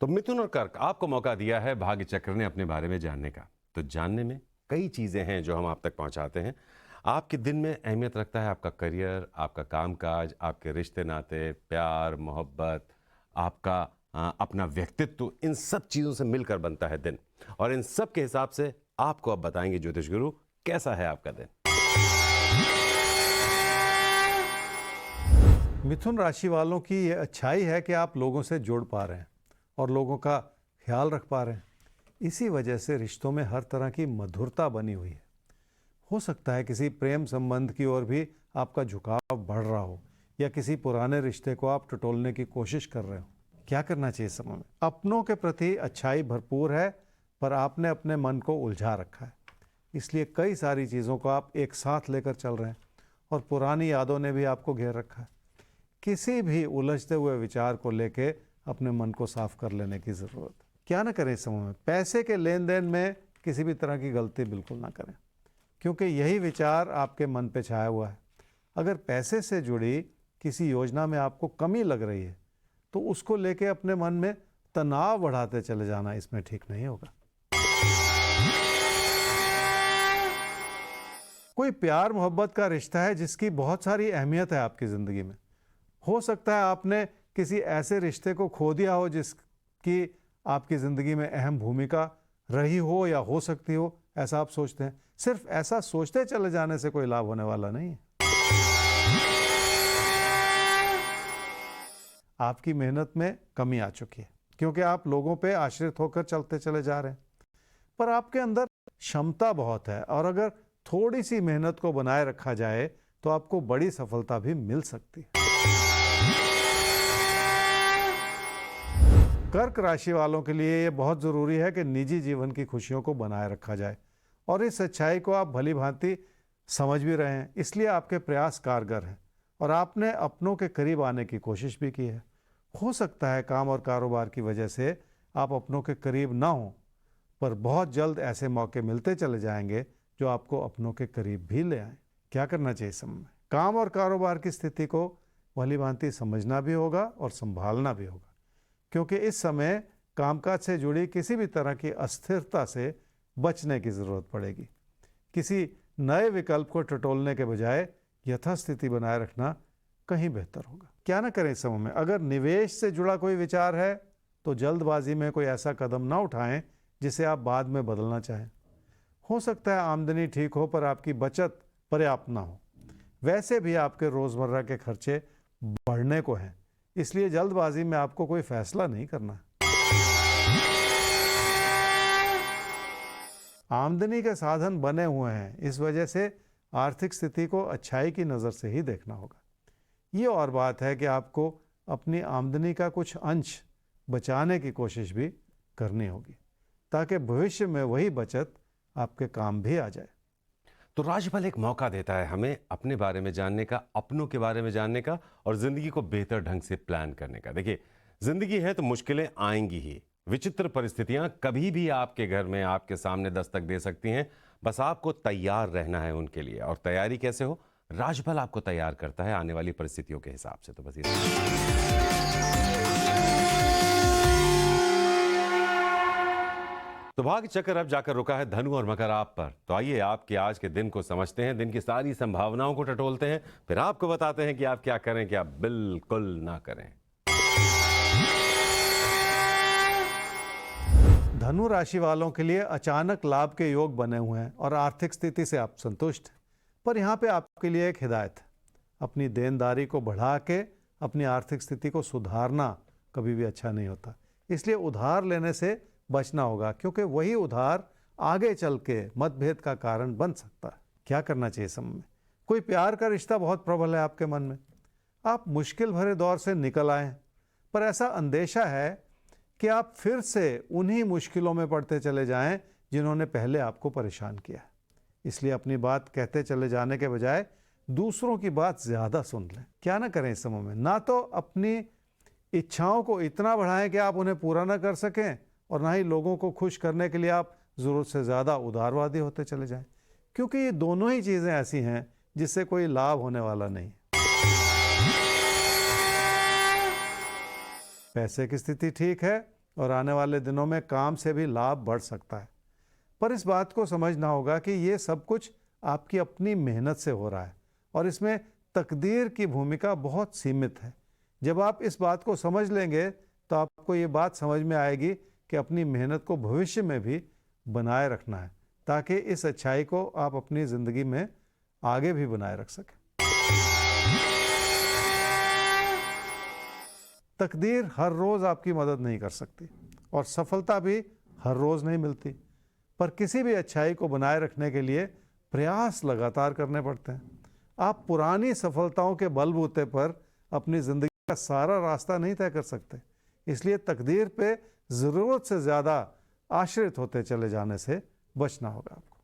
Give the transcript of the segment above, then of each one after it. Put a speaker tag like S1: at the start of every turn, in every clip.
S1: तो मिथुन और कर्क, आपको मौका दिया है भाग्य चक्र ने अपने बारे में जानने का। तो जानने में कई चीज़ें हैं जो हम आप तक पहुंचाते हैं। आपके दिन में अहमियत रखता है आपका करियर, आपका कामकाज, आपके रिश्ते नाते, प्यार मोहब्बत, आपका अपना व्यक्तित्व, इन सब चीज़ों से मिलकर बनता है दिन। और इन सब के हिसाब से आपको अब बताएंगे ज्योतिष गुरु कैसा है आपका दिन।
S2: मिथुन राशि वालों की ये अच्छाई है कि आप लोगों से जुड़ पा रहे हैं और लोगों का ख्याल रख पा रहे हैं। इसी वजह से रिश्तों में हर तरह की मधुरता बनी हुई है। हो सकता है किसी प्रेम संबंध की ओर भी आपका झुकाव बढ़ रहा हो या किसी पुराने रिश्ते को आप टटोलने की कोशिश कर रहे हो। क्या करना चाहिए इस समय में? अपनों के प्रति अच्छाई भरपूर है, पर आपने अपने मन को उलझा रखा है। इसलिए कई सारी चीज़ों को आप एक साथ लेकर चल रहे हैं और पुरानी यादों ने भी आपको घेर रखा है। किसी भी उलझते हुए विचार को लेके अपने मन को साफ कर लेने की ज़रूरत। क्या ना करें इस समय में? पैसे के लेन देन में किसी भी तरह की गलती बिल्कुल ना करें, क्योंकि यही विचार आपके मन पे छाया हुआ है। अगर पैसे से जुड़ी किसी योजना में आपको कमी लग रही है तो उसको लेके अपने मन में तनाव बढ़ाते चले जाना इसमें ठीक नहीं होगा। कोई प्यार मोहब्बत का रिश्ता है जिसकी बहुत सारी अहमियत है आपकी ज़िंदगी में। हो सकता है आपने किसी ऐसे रिश्ते को खो दिया हो जिसकी आपकी ज़िंदगी में अहम भूमिका रही हो या हो सकती हो, ऐसा आप सोचते हैं। सिर्फ ऐसा सोचते चले जाने से कोई लाभ होने वाला नहीं है। आपकी मेहनत में कमी आ चुकी है क्योंकि आप लोगों पे आश्रित होकर चलते चले जा रहे हैं, पर आपके अंदर क्षमता बहुत है और अगर थोड़ी सी मेहनत को बनाए रखा जाए तो आपको बड़ी सफलता भी मिल सकती है। कर्क राशि वालों के लिए ये बहुत ज़रूरी है कि निजी जीवन की खुशियों को बनाए रखा जाए और इस सच्चाई को आप भली भांति समझ भी रहे हैं। इसलिए आपके प्रयास कारगर हैं और आपने अपनों के करीब आने की कोशिश भी की है। हो सकता है काम और कारोबार की वजह से आप अपनों के करीब ना हों, पर बहुत जल्द ऐसे मौके मिलते चले जाएंगे जो आपको अपनों के करीब भी ले आएं। क्या करना चाहिए इस समय में? काम और कारोबार की स्थिति को भली भांति समझना भी होगा और संभालना भी होगा, क्योंकि इस समय कामकाज से जुड़ी किसी भी तरह की अस्थिरता से बचने की ज़रूरत पड़ेगी। किसी नए विकल्प को टटोलने के बजाय यथास्थिति बनाए रखना कहीं बेहतर होगा। क्या ना करें इस समय में? अगर निवेश से जुड़ा कोई विचार है तो जल्दबाजी में कोई ऐसा कदम ना उठाएं जिसे आप बाद में बदलना चाहें। हो सकता है आमदनी ठीक हो पर आपकी बचत पर्याप्त ना हो। वैसे भी आपके रोज़मर्रा के खर्चे बढ़ने को हैं, इसलिए जल्दबाजी में आपको कोई फैसला नहीं करना। आमदनी के साधन बने हुए हैं, इस वजह से आर्थिक स्थिति को अच्छाई की नज़र से ही देखना होगा। ये और बात है कि आपको अपनी आमदनी का कुछ अंश बचाने की कोशिश भी करनी होगी ताकि भविष्य में वही बचत आपके काम भी आ जाए।
S1: तो राशिफल एक मौका देता है हमें अपने बारे में जानने का, अपनों के बारे में जानने का और जिंदगी को बेहतर ढंग से प्लान करने का। देखिए, जिंदगी है तो मुश्किलें आएंगी ही। विचित्र परिस्थितियां कभी भी आपके घर में आपके सामने दस्तक दे सकती हैं। बस आपको तैयार रहना है उनके लिए। और तैयारी कैसे हो? राशिफल आपको तैयार करता है आने वाली परिस्थितियों के हिसाब से। तो बस तो भाग्य चक्र अब जाकर रुका है धनु और मकर आप पर। तो आइए आपके आज के दिन को समझते हैं, दिन की सारी संभावनाओं को टटोलते हैं, फिर आपको बताते हैं कि आप क्या करें, क्या बिल्कुल ना करें।
S2: धनु राशि वालों के लिए अचानक लाभ के योग बने हुए हैं और आर्थिक स्थिति से आप संतुष्ट हैं। पर यहाँ पे आपके लिए एक हिदायत है, अपनी देनदारी को बढ़ा के अपनी आर्थिक स्थिति को सुधारना कभी भी अच्छा नहीं होता। इसलिए उधार लेने से बचना होगा, क्योंकि वही उधार आगे चल के मतभेद का कारण बन सकता है। क्या करना चाहिए समय में? कोई प्यार का रिश्ता बहुत प्रबल है आपके मन में, आप मुश्किल भरे दौर से निकल आए हैं, पर ऐसा अंदेशा है कि आप फिर से उन्हीं मुश्किलों में पड़ते चले जाएं जिन्होंने पहले आपको परेशान किया है। इसलिए अपनी बात कहते चले जाने के बजाय दूसरों की बात ज़्यादा सुन लें। क्या ना करें इस समय में? ना तो अपनी इच्छाओं को इतना बढ़ाएं कि आप उन्हें पूरा ना कर सकें और ना ही लोगों को खुश करने के लिए आप ज़रूरत से ज़्यादा उदारवादी होते चले जाएं, क्योंकि ये दोनों ही चीज़ें ऐसी हैं जिससे कोई लाभ होने वाला नहीं। पैसे की स्थिति ठीक है और आने वाले दिनों में काम से भी लाभ बढ़ सकता है। पर इस बात को समझना होगा कि ये सब कुछ आपकी अपनी मेहनत से हो रहा है और इसमें तकदीर की भूमिका बहुत सीमित है। जब आप इस बात को समझ लेंगे तो आपको ये बात समझ में आएगी कि अपनी मेहनत को भविष्य में भी बनाए रखना है, ताकि इस अच्छाई को आप अपनी ज़िंदगी में आगे भी बनाए रख सकें। तकदीर हर रोज़ आपकी मदद नहीं कर सकती और सफलता भी हर रोज़ नहीं मिलती, पर किसी भी अच्छाई को बनाए रखने के लिए प्रयास लगातार करने पड़ते हैं। आप पुरानी सफलताओं के बलबूते पर अपनी ज़िंदगी का सारा रास्ता नहीं तय कर सकते, इसलिए तकदीर पे ज़रूरत से ज़्यादा आश्रित होते चले जाने से बचना होगा आपको।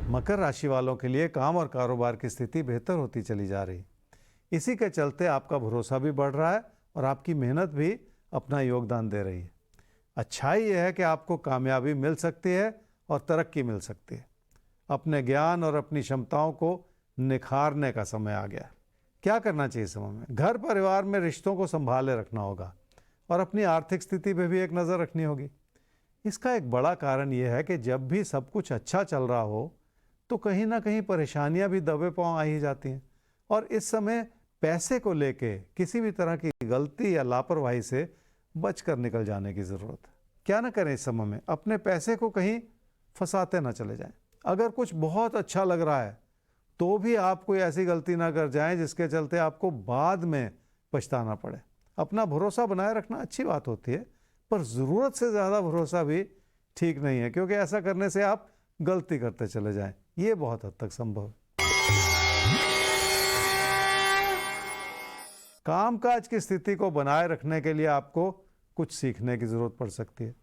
S2: मकर राशि वालों के लिए काम और कारोबार की स्थिति बेहतर होती चली जा रही। इसी के चलते आपका भरोसा भी बढ़ रहा है और आपकी मेहनत भी अपना योगदान दे रही है। अच्छाई यह है कि आपको कामयाबी मिल सकती है और तरक्की मिल सकती है। अपने ज्ञान और अपनी क्षमताओं को निखारने का समय आ गया है। क्या करना चाहिए समय में? घर परिवार में रिश्तों को संभाले रखना होगा और अपनी आर्थिक स्थिति पे भी एक नज़र रखनी होगी। इसका एक बड़ा कारण यह है कि जब भी सब कुछ अच्छा चल रहा हो तो कहीं ना कहीं परेशानियां भी दबे पांव आ ही जाती हैं और इस समय पैसे को लेके किसी भी तरह की गलती या लापरवाही से बचकर निकल जाने की ज़रूरत है। क्या ना करें इस समय में? अपने पैसे को कहीं फंसाते ना चले जाएं। अगर कुछ बहुत अच्छा लग रहा है तो भी आप कोई ऐसी गलती ना कर जाएं जिसके चलते आपको बाद में पछताना पड़े। अपना भरोसा बनाए रखना अच्छी बात होती है, पर ज़रूरत से ज़्यादा भरोसा भी ठीक नहीं है, क्योंकि ऐसा करने से आप गलती करते चले जाएं। ये बहुत हद तक संभव है। कामकाज की स्थिति को बनाए रखने के लिए आपको कुछ सीखने की ज़रूरत पड़ सकती है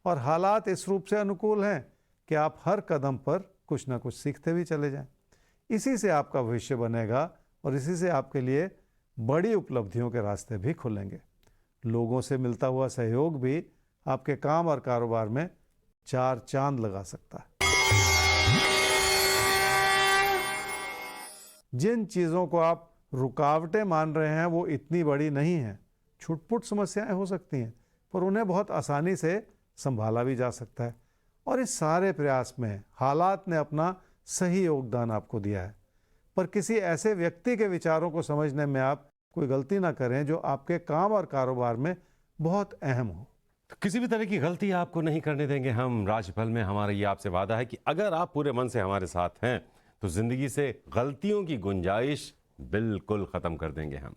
S2: और हालात इस रूप से अनुकूल हैं कि आप हर कदम पर कुछ ना कुछ सीखते भी चले जाएं। इसी से आपका भविष्य बनेगा और इसी से आपके लिए बड़ी उपलब्धियों के रास्ते भी खुलेंगे। लोगों से मिलता हुआ सहयोग भी आपके काम और कारोबार में चार चांद लगा सकता है। जिन चीज़ों को आप रुकावटें मान रहे हैं वो इतनी बड़ी नहीं हैं। छुटपुट समस्याएं हो सकती हैं, पर उन्हें बहुत आसानी से संभाला भी जा सकता है और इस सारे प्रयास में हालात ने अपना सही योगदान आपको दिया है। पर किसी ऐसे व्यक्ति के विचारों को समझने में आप कोई गलती ना करें जो आपके काम और कारोबार में बहुत अहम हो।
S1: तो किसी भी तरह की गलती आपको नहीं करने देंगे हम राशिफल में। हमारा ये आपसे वादा है कि अगर आप पूरे मन से हमारे साथ हैं तो जिंदगी से गलतियों की गुंजाइश बिल्कुल ख़त्म कर देंगे हम।